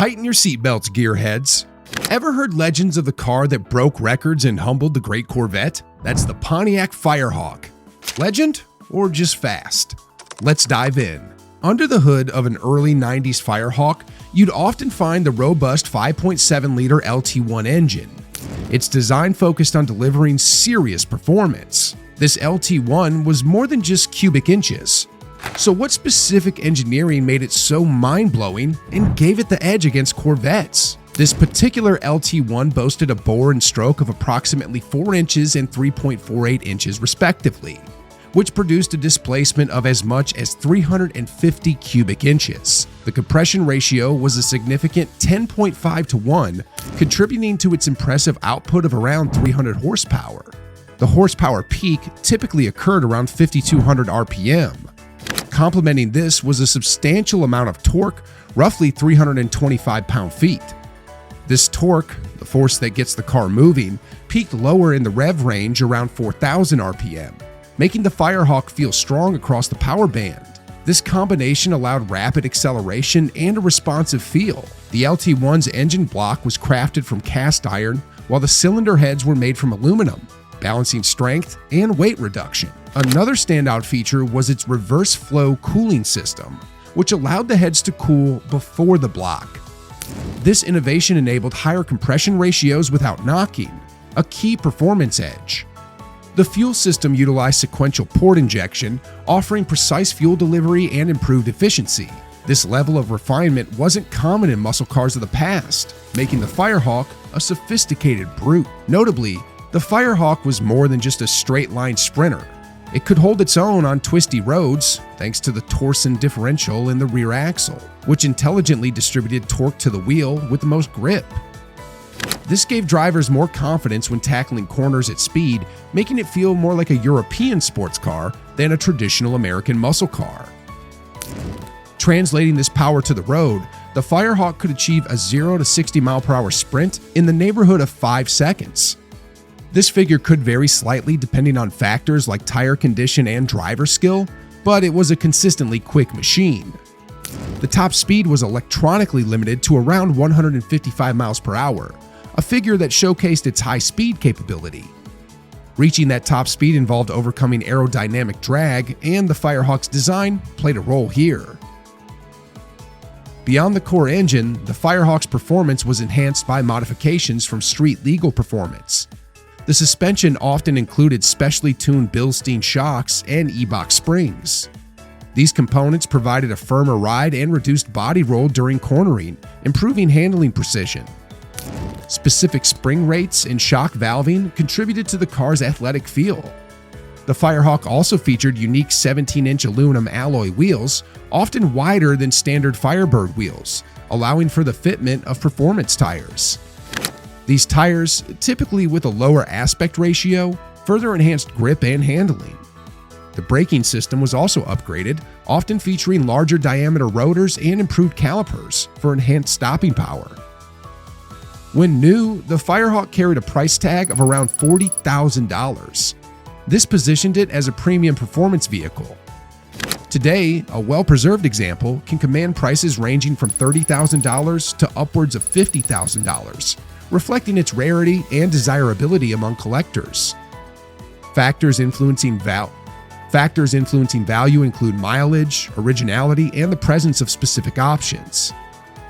Tighten your seatbelts, gearheads. Ever heard legends of the car that broke records and humbled the great Corvette? That's the Pontiac Firehawk. Legend or just fast? Let's dive in. Under the hood of an early 90s Firehawk, you'd often find the robust 5.7-liter LT1 engine. Its design focused on delivering serious performance. This LT1 was more than just cubic inches. So what specific engineering made it so mind-blowing and gave it the edge against Corvettes? This particular LT1 boasted a bore and stroke of approximately 4 inches and 3.48 inches respectively, which produced a displacement of as much as 350 cubic inches. The compression ratio was a significant 10.5 to 1, contributing to its impressive output of around 300 horsepower. The horsepower peak typically occurred around 5,200 RPM. Complementing this was a substantial amount of torque, roughly 325 pound-feet. This torque, the force that gets the car moving, peaked lower in the rev range around 4,000 RPM, making the Firehawk feel strong across the power band. This combination allowed rapid acceleration and a responsive feel. The LT1's engine block was crafted from cast iron, while the cylinder heads were made from aluminum, balancing strength and weight reduction. Another standout feature was its reverse flow cooling system, which allowed the heads to cool before the block. This innovation enabled higher compression ratios without knocking, a key performance edge. The fuel system utilized sequential port injection, offering precise fuel delivery and improved efficiency. This level of refinement wasn't common in muscle cars of the past, making the Firehawk a sophisticated brute. Notably, the Firehawk was more than just a straight-line sprinter. It could hold its own on twisty roads thanks to the torsion differential in the rear axle, which intelligently distributed torque to the wheel with the most grip. This gave drivers more confidence when tackling corners at speed, making it feel more like a European sports car than a traditional American muscle car. Translating this power to the road, the Firehawk could achieve a 0 to 60 mph sprint in the neighborhood of 5 seconds. This figure could vary slightly depending on factors like tire condition and driver skill, but it was a consistently quick machine. The top speed was electronically limited to around 155 mph, a figure that showcased its high speed capability. Reaching that top speed involved overcoming aerodynamic drag, and the Firehawk's design played a role here. Beyond the core engine, the Firehawk's performance was enhanced by modifications from street legal performance. The suspension often included specially tuned Bilstein shocks and E-box springs. These components provided a firmer ride and reduced body roll during cornering, improving handling precision. Specific spring rates and shock valving contributed to the car's athletic feel. The Firehawk also featured unique 17-inch aluminum alloy wheels, often wider than standard Firebird wheels, allowing for the fitment of performance tires. These tires, typically with a lower aspect ratio, further enhanced grip and handling. The braking system was also upgraded, often featuring larger diameter rotors and improved calipers for enhanced stopping power. When new, the Firehawk carried a price tag of around $40,000. This positioned it as a premium performance vehicle. Today, a well-preserved example can command prices ranging from $30,000 to upwards of $50,000, reflecting its rarity and desirability among collectors. Factors influencing value include mileage, originality, and the presence of specific options.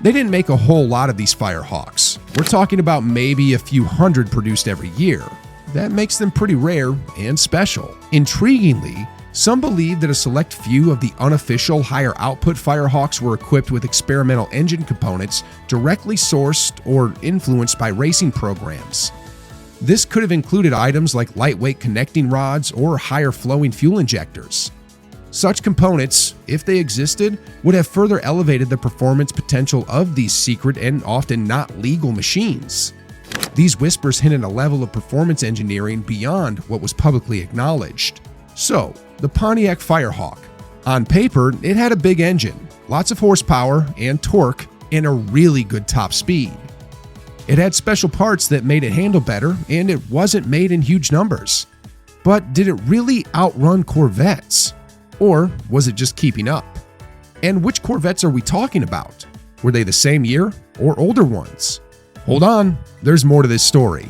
They didn't make a whole lot of these Firehawks. We're talking about maybe a few hundred produced every year. That makes them pretty rare and special. Intriguingly, some believe that a select few of the unofficial higher output Firehawks were equipped with experimental engine components directly sourced or influenced by racing programs. This could have included items like lightweight connecting rods or higher flowing fuel injectors. Such components, if they existed, would have further elevated the performance potential of these secret and often not legal machines. These whispers hint at a level of performance engineering beyond what was publicly acknowledged. So, the Pontiac Firehawk. On paper, it had a big engine, lots of horsepower and torque, and a really good top speed. It had special parts that made it handle better, and it wasn't made in huge numbers. But did it really outrun Corvettes? Or was it just keeping up? And which Corvettes are we talking about? Were they the same year or older ones? Hold on, there's more to this story.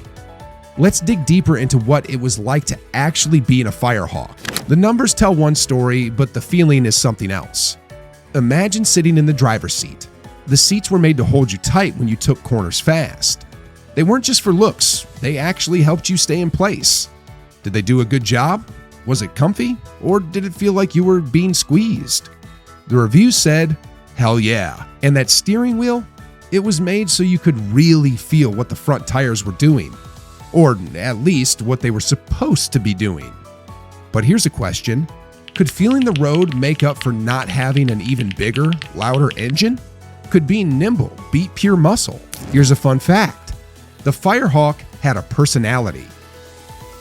Let's dig deeper into what it was like to actually be in a Firehawk. The numbers tell one story, but the feeling is something else. Imagine sitting in the driver's seat. The seats were made to hold you tight when you took corners fast. They weren't just for looks, they actually helped you stay in place. Did they do a good job? Was it comfy? Or did it feel like you were being squeezed? The reviews said, hell yeah. And that steering wheel? It was made so you could really feel what the front tires were doing. Or at least what they were supposed to be doing. But here's a question. Could feeling the road make up for not having an even bigger, louder engine? Could being nimble beat pure muscle? Here's a fun fact. The Firehawk had a personality.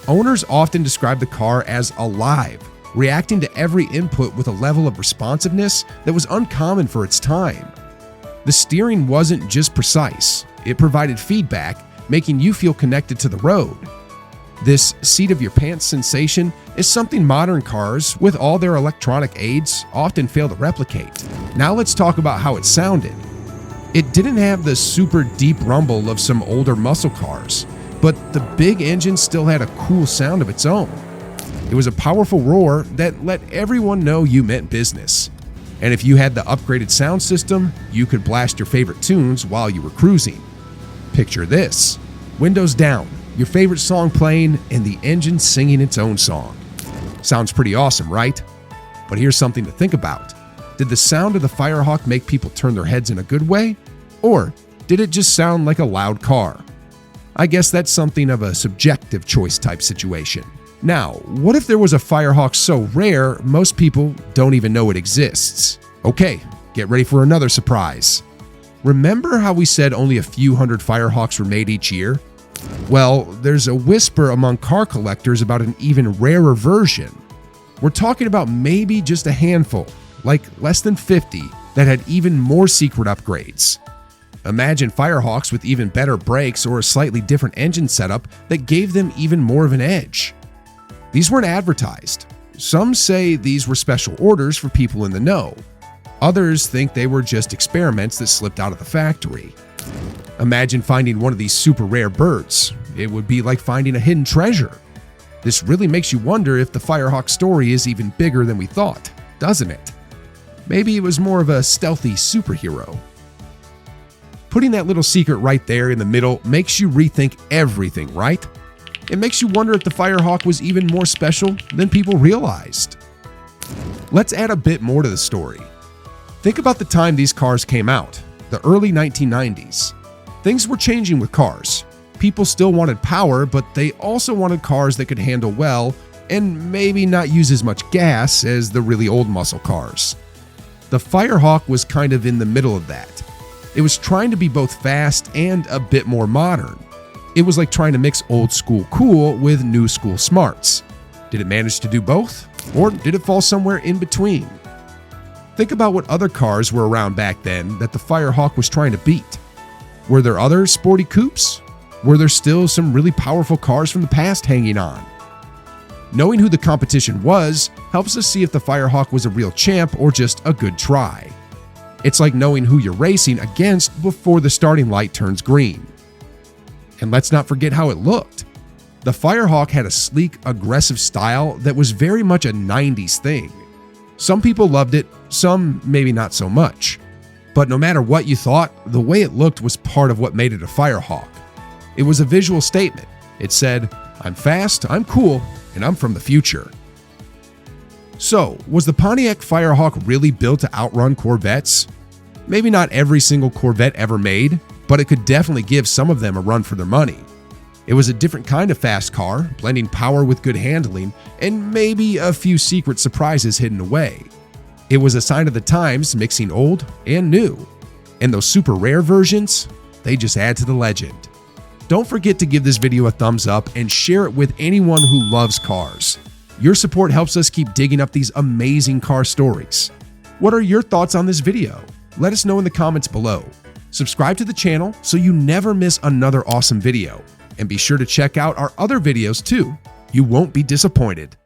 Owners often describe the car as alive, reacting to every input with a level of responsiveness that was uncommon for its time. The steering wasn't just precise, it provided feedback, making you feel connected to the road. This seat of your pants sensation is something modern cars, with all their electronic aids, often fail to replicate. Now let's talk about how it sounded. It didn't have the super deep rumble of some older muscle cars, but the big engine still had a cool sound of its own. It was a powerful roar that let everyone know you meant business. And if you had the upgraded sound system, you could blast your favorite tunes while you were cruising. Picture this: windows down, your favorite song playing, and the engine singing its own song. Sounds pretty awesome, right? But here's something to think about. Did the sound of the Firehawk make people turn their heads in a good way? Or did it just sound like a loud car? I guess that's something of a subjective choice type situation. Now, what if there was a Firehawk so rare most people don't even know it exists? Okay, get ready for another surprise. Remember how we said only a few hundred Firehawks were made each year? Well, there's a whisper among car collectors about an even rarer version. We're talking about maybe just a handful, like less than 50, that had even more secret upgrades. Imagine Firehawks with even better brakes or a slightly different engine setup that gave them even more of an edge. These weren't advertised. Some say these were special orders for people in the know. Others think they were just experiments that slipped out of the factory. Imagine finding one of these super rare birds. It would be like finding a hidden treasure. This really makes you wonder if the Firehawk story is even bigger than we thought, doesn't it? Maybe it was more of a stealthy superhero. Putting that little secret right there in the middle makes you rethink everything, right? It makes you wonder if the Firehawk was even more special than people realized. Let's add a bit more to the story. Think about the time these cars came out, the early 1990s. Things were changing with cars. People still wanted power, but they also wanted cars that could handle well and maybe not use as much gas as the really old muscle cars. The Firehawk was kind of in the middle of that. It was trying to be both fast and a bit more modern. It was like trying to mix old school cool with new school smarts. Did it manage to do both? Or did it fall somewhere in between? Think about what other cars were around back then that the Firehawk was trying to beat. Were there other sporty coupes? Were there still some really powerful cars from the past hanging on? Knowing who the competition was helps us see if the Firehawk was a real champ or just a good try. It's like knowing who you're racing against before the starting light turns green. And let's not forget how it looked. The Firehawk had a sleek, aggressive style that was very much a 90s thing. Some people loved it, some maybe not so much. But no matter what you thought, the way it looked was part of what made it a Firehawk. It was a visual statement. It said, "I'm fast, I'm cool, and I'm from the future." So, was the Pontiac Firehawk really built to outrun Corvettes? Maybe not every single Corvette ever made, but it could definitely give some of them a run for their money. It was a different kind of fast car, blending power with good handling, and maybe a few secret surprises hidden away. It was a sign of the times, mixing old and new. And those super rare versions, they just add to the legend. Don't forget to give this video a thumbs up and share it with anyone who loves cars. Your support helps us keep digging up these amazing car stories. What are your thoughts on this video? Let us know in the comments below. Subscribe to the channel so you never miss another awesome video. And be sure to check out our other videos too. You won't be disappointed.